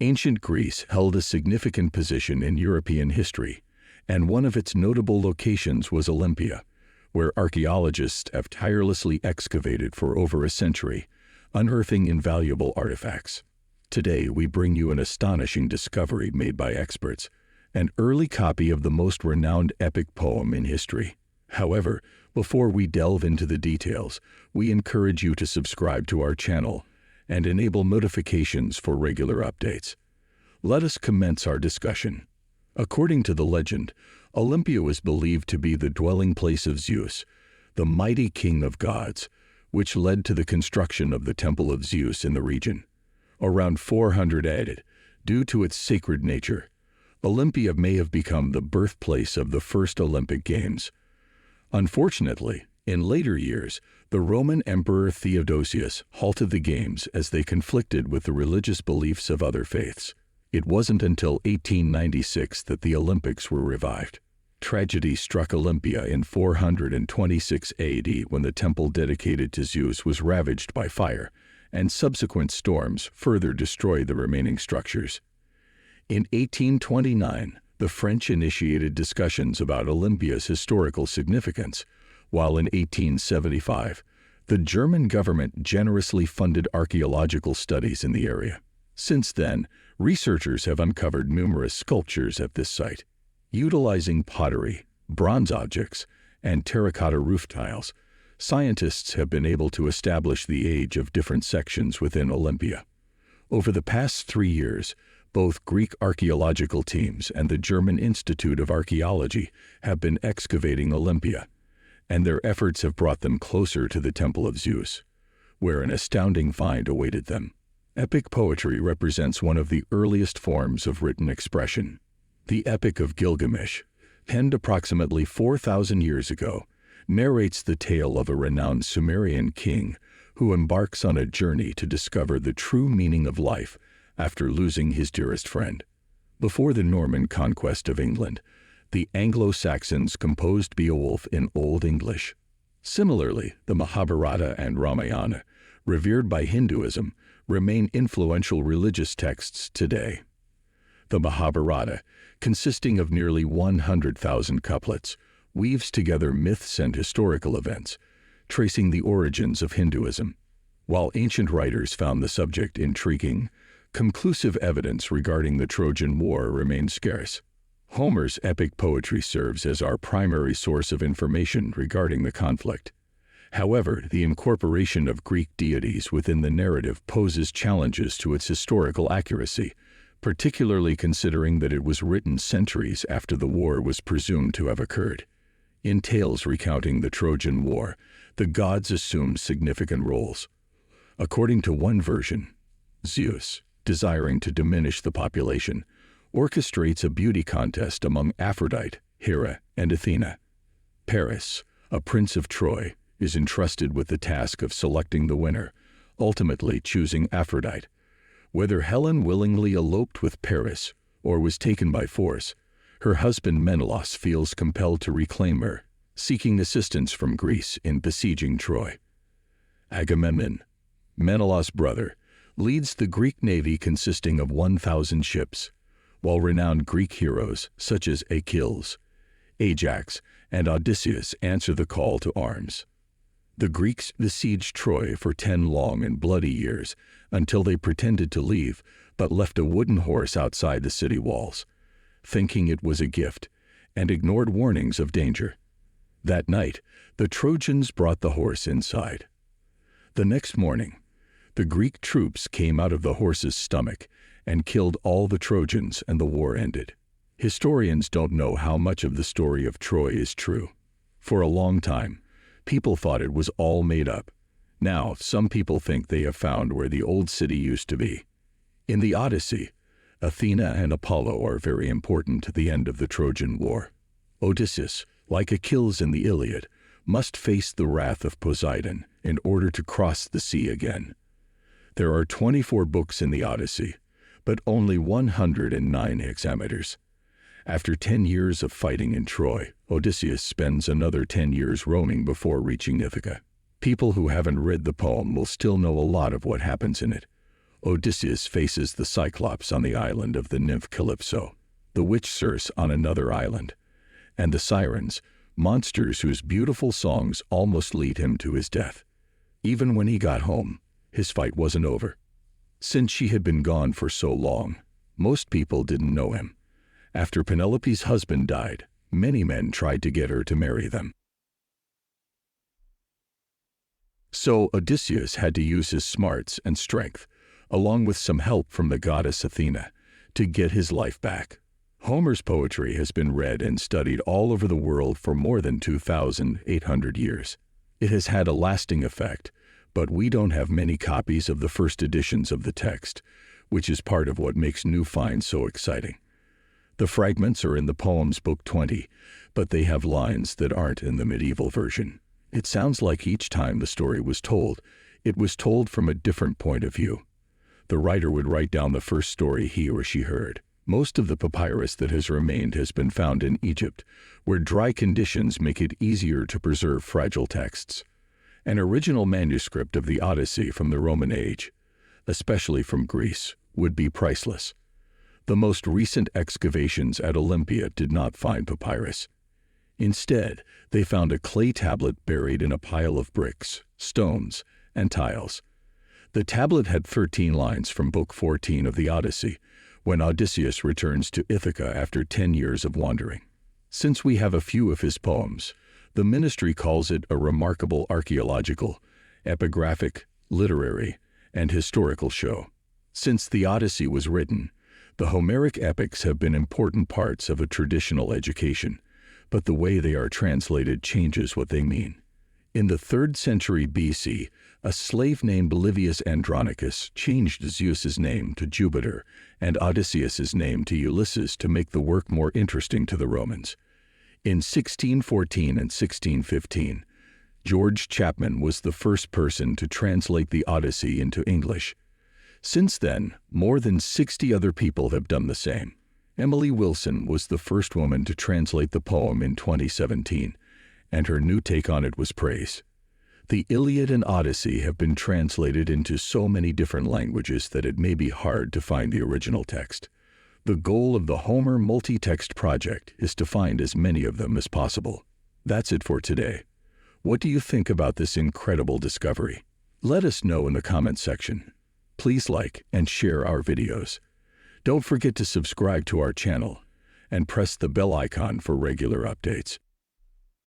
Ancient Greece held a significant position in European history, and one of its notable locations was Olympia, where archaeologists have tirelessly excavated for over a century, unearthing invaluable artifacts. Today, we bring you an astonishing discovery made by experts, an early copy of the most renowned epic poem in history. However, before we delve into the details, we encourage you to subscribe to our channel and enable notifications for regular updates. Let us commence our discussion. According to the legend, Olympia was believed to be the dwelling place of Zeus, the mighty king of gods, which led to the construction of the Temple of Zeus in the region. Around 400 AD, due to its sacred nature, Olympia may have become the birthplace of the first Olympic Games. Unfortunately, in later years, the Roman Emperor Theodosius halted the Games as they conflicted with the religious beliefs of other faiths. It wasn't until 1896 that the Olympics were revived. Tragedy struck Olympia in 426 AD when the temple dedicated to Zeus was ravaged by fire, and subsequent storms further destroyed the remaining structures. In 1829, the French initiated discussions about Olympia's historical significance, while in 1875, the German government generously funded archaeological studies in the area. Since then, researchers have uncovered numerous sculptures at this site. Utilizing pottery, bronze objects, and terracotta roof tiles, scientists have been able to establish the age of different sections within Olympia. Over the past 3 years, both Greek archaeological teams and the German Institute of Archaeology have been excavating Olympia, and their efforts have brought them closer to the Temple of Zeus, where an astounding find awaited them. Epic poetry represents one of the earliest forms of written expression. The Epic of Gilgamesh, penned approximately 4,000 years ago, narrates the tale of a renowned Sumerian king who embarks on a journey to discover the true meaning of life after losing his dearest friend. Before the Norman conquest of England, the Anglo-Saxons composed Beowulf in Old English. Similarly, the Mahabharata and Ramayana, revered by Hinduism, remain influential religious texts today. The Mahabharata, consisting of nearly 100,000 couplets, weaves together myths and historical events, tracing the origins of Hinduism. While ancient writers found the subject intriguing, conclusive evidence regarding the Trojan War remained scarce. Homer's epic poetry serves as our primary source of information regarding the conflict. However, the incorporation of Greek deities within the narrative poses challenges to its historical accuracy, particularly considering that it was written centuries after the war was presumed to have occurred. In tales recounting the Trojan War, the gods assumed significant roles. According to one version, Zeus, desiring to diminish the population, orchestrates a beauty contest among Aphrodite, Hera, and Athena. Paris, a prince of Troy, is entrusted with the task of selecting the winner, ultimately choosing Aphrodite. Whether Helen willingly eloped with Paris or was taken by force, her husband Menelaus feels compelled to reclaim her, seeking assistance from Greece in besieging Troy. Agamemnon, Menelaus' brother, leads the Greek navy consisting of 1,000 ships, while renowned Greek heroes such as Achilles, Ajax, and Odysseus answer the call to arms. The Greeks besieged Troy for 10 long and bloody years until they pretended to leave but left a wooden horse outside the city walls, thinking it was a gift, and ignored warnings of danger. That night, the Trojans brought the horse inside. The next morning, the Greek troops came out of the horse's stomach and killed all the Trojans, and the war ended. Historians don't know how much of the story of Troy is true. For a long time, people thought it was all made up. Now, some people think they have found where the old city used to be. In the Odyssey, Athena and Apollo are very important to the end of the Trojan War. Odysseus, like Achilles in the Iliad, must face the wrath of Poseidon in order to cross the sea again. There are 24 books in the Odyssey, but only 109 hexameters. After 10 years of fighting in Troy, Odysseus spends another 10 years roaming before reaching Ithaca. People who haven't read the poem will still know a lot of what happens in it, Odysseus faces the Cyclops on the island of the nymph Calypso, the witch Circe on another island, and the Sirens, monsters whose beautiful songs almost lead him to his death. Even when he got home, his fight wasn't over. Since she had been gone for so long, most people didn't know him. After Penelope's husband died, many men tried to get her to marry them. So Odysseus had to use his smarts and strength, along with some help from the goddess Athena, to get his life back. Homer's poetry has been read and studied all over the world for more than 2,800 years. It has had a lasting effect, but we don't have many copies of the first editions of the text, which is part of what makes new finds so exciting. The fragments are in the Poems Book 20, but they have lines that aren't in the medieval version. It sounds like each time the story was told, it was told from a different point of view. The writer would write down the first story he or she heard. Most of the papyrus that has remained has been found in Egypt, where dry conditions make it easier to preserve fragile texts. An original manuscript of the Odyssey from the Roman age, especially from Greece, would be priceless. The most recent excavations at Olympia did not find papyrus. Instead, they found a clay tablet buried in a pile of bricks, stones, and tiles. The tablet had 13 lines from Book 14 of the Odyssey, when Odysseus returns to Ithaca after 10 years of wandering. Since we have a few of his poems, the ministry calls it a remarkable archaeological, epigraphic, literary, and historical show. Since the Odyssey was written, the Homeric epics have been important parts of a traditional education, but the way they are translated changes what they mean. In the 3rd century BC, a slave named Livius Andronicus changed Zeus's name to Jupiter and Odysseus's name to Ulysses to make the work more interesting to the Romans. In 1614 and 1615, George Chapman was the first person to translate the Odyssey into English. Since then, more than 60 other people have done the same. Emily Wilson was the first woman to translate the poem in 2017, and her new take on it was praise. The Iliad and Odyssey have been translated into so many different languages that it may be hard to find the original text. The goal of the Homer Multi-Text Project is to find as many of them as possible. That's it for today. What do you think about this incredible discovery? Let us know in the comments section. Please like and share our videos. Don't forget to subscribe to our channel and press the bell icon for regular updates.